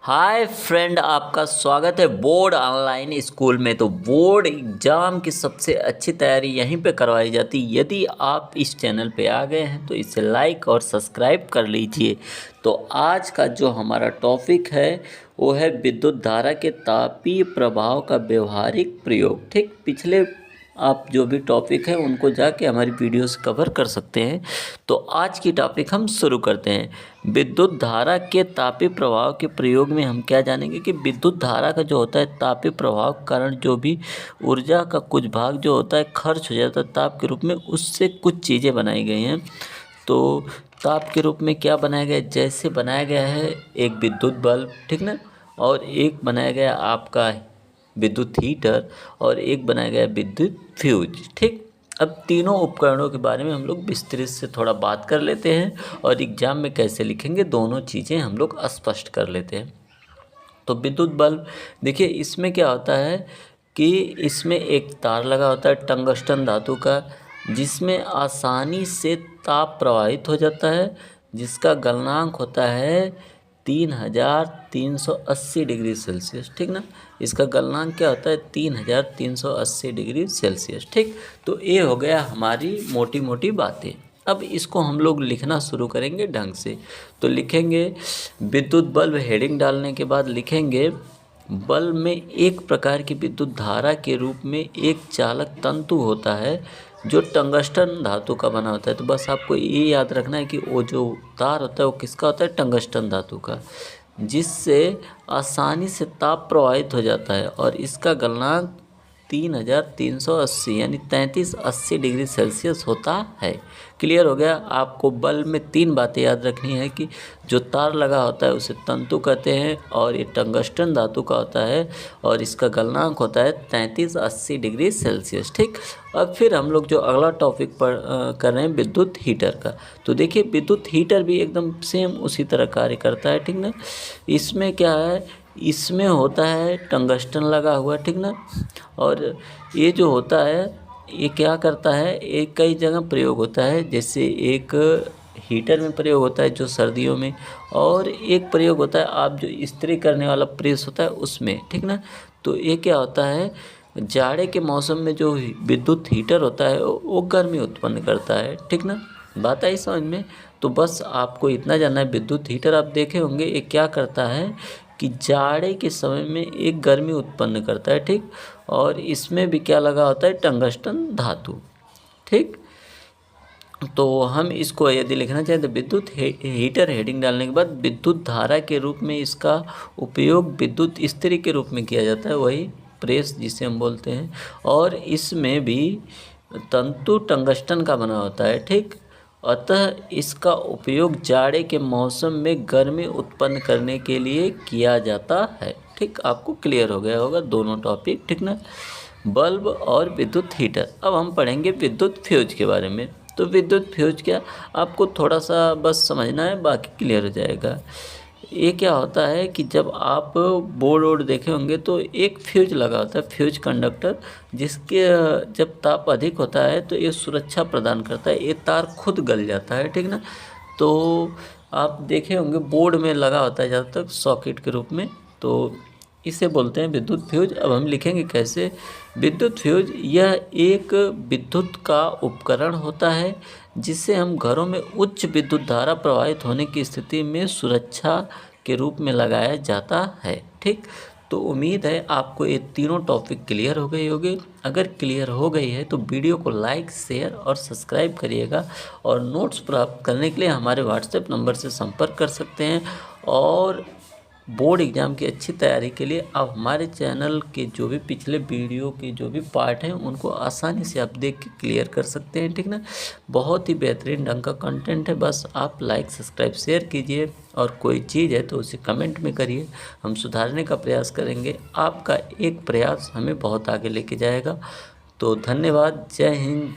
Hi friend, आपका स्वागत है बोर्ड ऑनलाइन स्कूल में। तो बोर्ड एग्ज़ाम की सबसे अच्छी तैयारी यहीं पे करवाई जाती है। यदि आप इस चैनल पे आ गए हैं तो इसे लाइक और सब्सक्राइब कर लीजिए। तो आज का जो हमारा टॉपिक है वो है विद्युत धारा के तापीय प्रभाव का व्यवहारिक प्रयोग। ठीक, पिछले आप जो भी टॉपिक है उनको जाके हमारी वीडियोस कवर कर सकते हैं। तो आज की टॉपिक हम शुरू करते हैं। विद्युत धारा के तापीय प्रभाव के प्रयोग में हम क्या जानेंगे कि विद्युत धारा का जो होता है तापीय प्रभाव के कारण जो भी ऊर्जा का कुछ भाग जो होता है खर्च हो जाता है ताप के रूप में, उससे कुछ चीज़ें बनाई गई हैं। तो ताप के रूप में क्या बनाया गया, जैसे बनाया गया है एक विद्युत बल्ब, ठीक ना, और एक बनाया गया आपका विद्युत हीटर और एक बनाया गया विद्युत फ्यूज। ठीक, अब तीनों उपकरणों के बारे में हम लोग विस्तृत से थोड़ा बात कर लेते हैं और एग्जाम में कैसे लिखेंगे दोनों चीज़ें हम लोग स्पष्ट कर लेते हैं। तो विद्युत बल्ब देखिए, इसमें क्या होता है कि इसमें एक तार लगा होता है टंगस्टन धातु का, जिसमें आसानी से ताप प्रवाहित हो जाता है, जिसका गलनांक होता है 3380 डिग्री सेल्सियस। ठीक ना, इसका गलनांक क्या होता है 3380 डिग्री सेल्सियस। ठीक, तो ये हो गया हमारी मोटी मोटी बातें। अब इसको हम लोग लिखना शुरू करेंगे ढंग से। तो लिखेंगे विद्युत बल्ब, हेडिंग डालने के बाद लिखेंगे बल्ब में एक प्रकार की विद्युत धारा के रूप में एक चालक तंतु होता है जो टंगस्टन धातु का बना होता है। तो बस आपको ये याद रखना है कि वो जो तार होता है वो किसका होता है, टंगस्टन धातु का, जिससे आसानी से ताप प्रवाहित हो जाता है और इसका गलनांक 3380 यानी 3380 डिग्री सेल्सियस होता है। क्लियर हो गया। आपको बल्ब में तीन बातें याद रखनी है कि जो तार लगा होता है उसे तंतु कहते हैं और ये टंगस्टन धातु का होता है और इसका गलनांक होता है 3380 डिग्री सेल्सियस। ठीक, अब फिर हम लोग जो अगला टॉपिक पर कर रहे हैं विद्युत हीटर का। तो देखिए विद्युत हीटर भी एकदम सेम उसी तरह कार्य करता है। ठीक ना, इसमें क्या है, इसमें होता है टंगस्टन लगा हुआ, ठीक ना, और ये जो होता है ये क्या करता है, एक कई जगह प्रयोग होता है। जैसे एक हीटर में प्रयोग होता है जो सर्दियों में, और एक प्रयोग होता है आप जो इस्त्री करने वाला प्रेस होता है उसमें। ठीक ना, तो ये क्या होता है, जाड़े के मौसम में जो विद्युत हीटर होता है वो गर्मी उत्पन्न करता है। ठीक ना, बात आई समझ में। तो बस आपको इतना जानना है, विद्युत हीटर आप देखे होंगे ये क्या करता है कि जाड़े के समय में एक गर्मी उत्पन्न करता है। ठीक, और इसमें भी क्या लगा होता है, टंगस्टन धातु। ठीक, तो हम इसको यदि लिखना चाहें तो विद्युत हीटर हेडिंग डालने के बाद विद्युत धारा के रूप में इसका उपयोग विद्युत इस्त्री के रूप में किया जाता है, वही प्रेस जिसे हम बोलते हैं, और इसमें भी तंतु टंगस्टन का बना होता है। ठीक, अतः इसका उपयोग जाड़े के मौसम में गर्मी उत्पन्न करने के लिए किया जाता है। ठीक, आपको क्लियर हो गया होगा दोनों टॉपिक। ठीक ना, बल्ब और विद्युत हीटर। अब हम पढ़ेंगे विद्युत फ्यूज के बारे में। तो विद्युत फ्यूज क्या, आपको थोड़ा सा बस समझना है, बाकी क्लियर हो जाएगा। ये क्या होता है कि जब आप बोर्ड वोर्ड देखे होंगे तो एक फ्यूज लगा होता है, फ्यूज कंडक्टर, जिसके जब ताप अधिक होता है तो ये सुरक्षा प्रदान करता है, ये तार खुद गल जाता है। ठीक ना, तो आप देखे होंगे बोर्ड में लगा होता है ज़्यादातर सॉकेट के रूप में, तो इसे बोलते हैं विद्युत फ्यूज। अब हम लिखेंगे कैसे, विद्युत फ्यूज यह एक विद्युत का उपकरण होता है जिसे हम घरों में उच्च विद्युत धारा प्रवाहित होने की स्थिति में सुरक्षा के रूप में लगाया जाता है। ठीक, तो उम्मीद है आपको ये तीनों टॉपिक क्लियर हो गई होगी। अगर क्लियर हो गई है तो वीडियो को लाइक, शेयर और सब्सक्राइब करिएगा, और नोट्स प्राप्त करने के लिए हमारे व्हाट्सएप नंबर से संपर्क कर सकते हैं। और बोर्ड एग्ज़ाम की अच्छी तैयारी के लिए आप हमारे चैनल के जो भी पिछले वीडियो के जो भी पार्ट हैं उनको आसानी से आप देख के क्लियर कर सकते हैं। ठीक ना, बहुत ही बेहतरीन ढंग का कंटेंट है, बस आप लाइक, सब्सक्राइब, शेयर कीजिए, और कोई चीज़ है तो उसे कमेंट में करिए, हम सुधारने का प्रयास करेंगे। आपका एक प्रयास हमें बहुत आगे लेके जाएगा। तो धन्यवाद, जय हिंद।